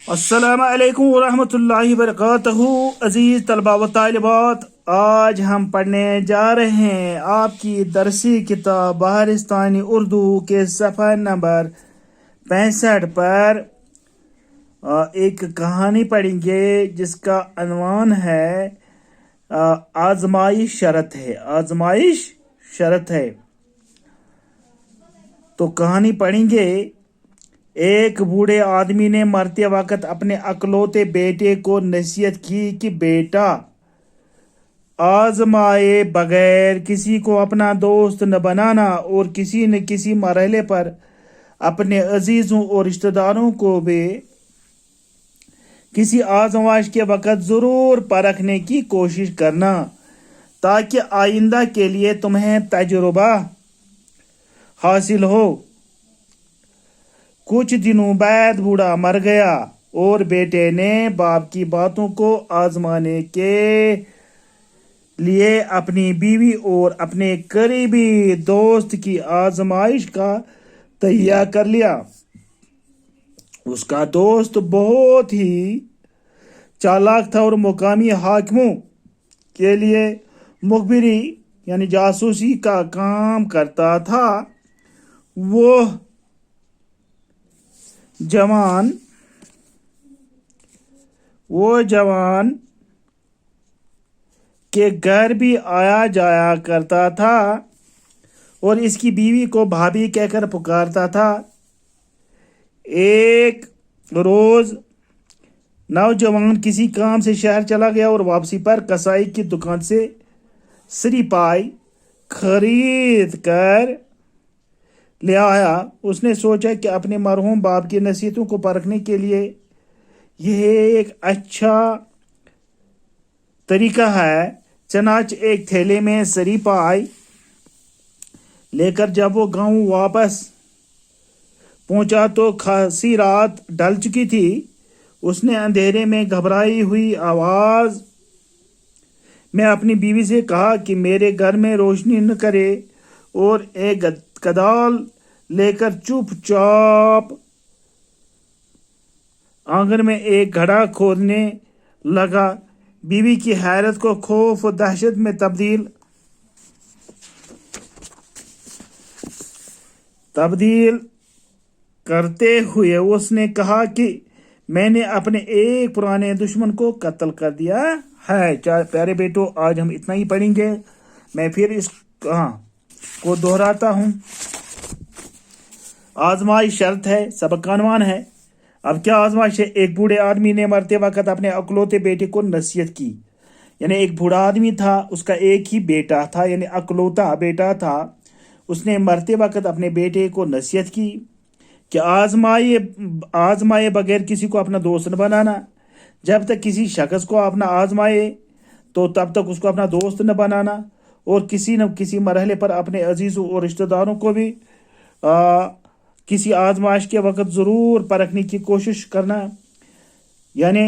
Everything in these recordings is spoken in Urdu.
السلام علیکم ورحمۃ اللہ وبرکاتہ۔ عزیز طلباء و طالبات، آج ہم پڑھنے جا رہے ہیں آپ کی درسی کتاب بہارستانی اردو کے صفحہ نمبر 65 پر ایک کہانی پڑھیں گے جس کا عنوان ہے آزمائش شرط ہے۔ آزمائش شرط ہے۔ تو کہانی پڑھیں گے۔ ایک بوڑھے آدمی نے مرتے وقت اپنے اکلوتے بیٹے کو نصیحت کی کہ بیٹا، آزمائے بغیر کسی کو اپنا دوست نہ بنانا اور کسی نہ کسی مرحلے پر اپنے عزیزوں اور رشتہ داروں کو بھی کسی آزمائش کے وقت ضرور پرکھنے کی کوشش کرنا، تاکہ آئندہ کے لیے تمہیں تجربہ حاصل ہو۔ کچھ دنوں بعد بوڑھا مر گیا اور بیٹے نے باپ کی باتوں کو آزمانے کے لیے اپنی بیوی اور اپنے قریبی دوست کی آزمائش کا تہیہ کر لیا۔ اس کا دوست بہت ہی چالاک تھا اور مقامی حاکموں کے لیے مخبری یعنی جاسوسی کا کام کرتا تھا۔ وہ جوان کے گھر بھی آیا جایا کرتا تھا اور اس کی بیوی کو بھابھی کہہ کر پکارتا تھا۔ ایک روز نوجوان کسی کام سے شہر چلا گیا اور واپسی پر کسائی کی دکان سے سری پائی خرید کر لے آیا۔ اس نے سوچا کہ اپنے مرحوم باپ کی نصیحتوں کو پرکھنے کے لیے یہ ایک اچھا طریقہ ہے۔ چنانچہ ایک تھیلے میں سری پائی لے کر جب وہ گاؤں واپس پہنچا تو خاصی رات ڈھل چکی تھی۔ اس نے اندھیرے میں گھبرائی ہوئی آواز میں اپنی بیوی سے کہا کہ میرے گھر میں روشنی نہ کرے، اور ایک کدال لے کر چپ چاپ آنگن میں ایک گڑھا کھودنے لگا۔ بیوی کی حیرت کو خوف و دہشت میں تبدیل کرتے ہوئے اس نے کہا کہ میں نے اپنے ایک پرانے دشمن کو قتل کر دیا ہے۔ پیارے بیٹو، آج ہم اتنا ہی پڑھیں گے۔ میں پھر اس کو دہراتا ہوں۔ آزمائش شرط ہے، سبق کا عنوان ہے۔ اب کیا آزمائش ہے؟ ایک بوڑھے آدمی نے مرتے وقت اپنے اکلوتے بیٹے کو نصیحت کی۔ یعنی ایک بوڑھا آدمی تھا، اس کا ایک ہی بیٹا تھا، یعنی اکلوتا بیٹا تھا۔ اس نے مرتے وقت اپنے بیٹے کو نصیحت کی کہ آزمائے بغیر کسی کو اپنا دوست نہ بنانا۔ جب تک کسی شخص کو اپنا آزمائے تو تب تک اس کو اپنا دوست نہ بنانا، اور کسی نہ کسی مرحلے پر اپنے عزیزوں اور رشتہ داروں کو بھی کسی آزمائش کے وقت ضرور پرکھنے کی کوشش کرنا۔ یعنی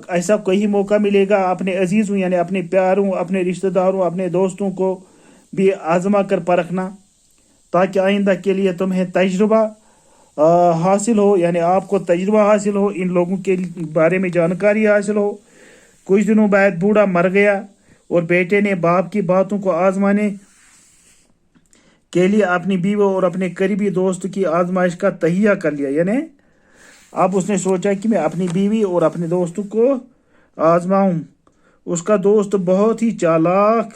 ایسا کوئی موقع ملے گا اپنے عزیزوں یعنی اپنے پیاروں، اپنے رشتہ داروں، اپنے دوستوں کو بھی آزما کر پرکھنا، تاکہ آئندہ کے لیے تمہیں تجربہ حاصل ہو، یعنی آپ کو تجربہ حاصل ہو، ان لوگوں کے بارے میں جانکاری حاصل ہو۔ کچھ دنوں بعد بوڑھا مر گیا اور بیٹے نے باپ کی باتوں کو آزمانے کے لیے اپنی بیوی اور اپنے قریبی دوست کی آزمائش کا تہیہ کر لیا۔ یعنی اب اس نے سوچا کہ میں اپنی بیوی اور اپنے دوستوں کو آزماؤں۔ اس کا دوست بہت ہی چالاک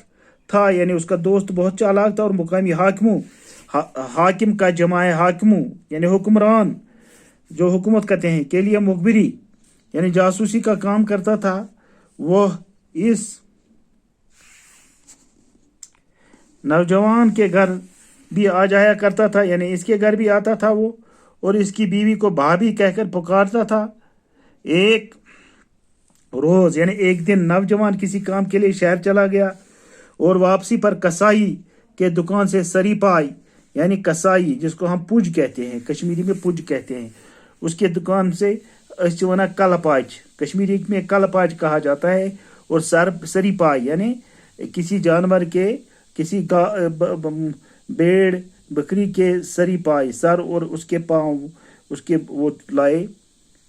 تھا، یعنی اس کا دوست بہت چالاک تھا اور مقامی حاکم کا جمع ہے حاکموں یعنی حکمران جو حکومت کرتے ہیں کے لیے مخبری یعنی جاسوسی کا کام کرتا تھا۔ وہ اس نوجوان کے گھر بھی آ جایا کرتا تھا، یعنی اس کے گھر بھی آتا تھا وہ، اور اس کی بیوی کو بھابھی کہہ کر پکارتا تھا۔ ایک روز یعنی ایک دن نوجوان کسی کام کے لیے شہر چلا گیا اور واپسی پر کسائی کے دکان سے سری پائی یعنی کسائی جس کو ہم پج کہتے ہیں، کشمیری میں پج کہتے ہیں، اس کے دکان سے کل پاچ کشمیری میں کل پاچ کہا جاتا ہے، اور سری پائی یعنی کسی جانور کے کسی بیڑ بکری کے سری پائی سر اور اس کے پاؤں اس کے وہ لائے